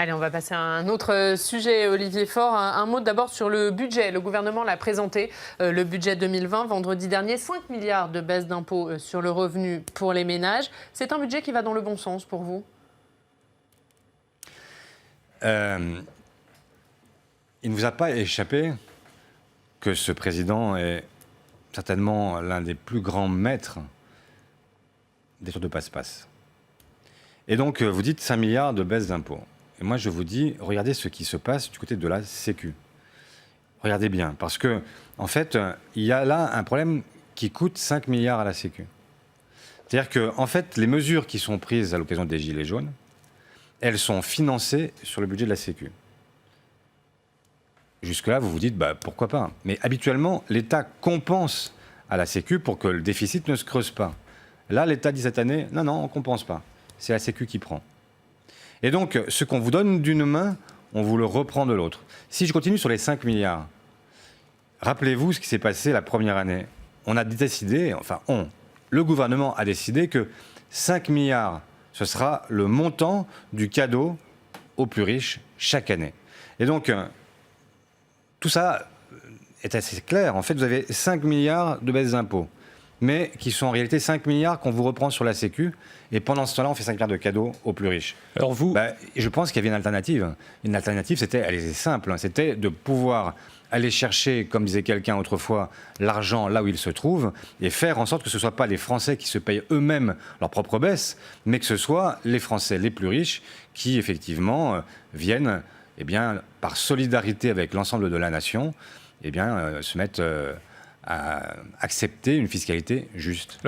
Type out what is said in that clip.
Allez, on va passer à un autre sujet, Olivier Faure. Un mot d'abord sur le budget. Le gouvernement l'a présenté, le budget 2020, vendredi dernier. 5 milliards de baisse d'impôts sur le revenu pour les ménages. C'est un budget qui va dans le bon sens pour vous? Il ne vous a pas échappé que ce président est certainement l'un des plus grands maîtres des tours de passe-passe. Et donc, vous dites 5 milliards de baisse d'impôts. Et moi, je vous dis, regardez ce qui se passe du côté de la Sécu. Regardez bien, parce que, en fait, il y a là un problème qui coûte 5 milliards à la Sécu. C'est-à-dire que, en fait, les mesures qui sont prises à l'occasion des Gilets jaunes, elles sont financées sur le budget de la Sécu. Jusque-là, vous vous dites, bah, pourquoi pas. Mais habituellement, l'État compense à la Sécu pour que le déficit ne se creuse pas. Là, l'État dit cette année, non, on ne compense pas. C'est la Sécu qui prend. Et donc, ce qu'on vous donne d'une main, on vous le reprend de l'autre. Si je continue sur les 5 milliards, rappelez-vous ce qui s'est passé la première année. On a décidé, le gouvernement a décidé que 5 milliards, ce sera le montant du cadeau aux plus riches chaque année. Et donc, tout ça est assez clair. En fait, vous avez 5 milliards de baisse d'impôts, mais qui sont en réalité 5 milliards qu'on vous reprend sur la Sécu. Et pendant ce temps-là, on fait 5 milliards de cadeaux aux plus riches. Alors vous... je pense qu'il y avait une alternative. Une alternative, elle était simple. C'était de pouvoir aller chercher, comme disait quelqu'un autrefois, l'argent là où il se trouve et faire en sorte que ce ne soit pas les Français qui se payent eux-mêmes leur propre baisse, mais que ce soit les Français les plus riches qui, effectivement, viennent, par solidarité avec l'ensemble de la nation, se mettent à accepter une fiscalité juste.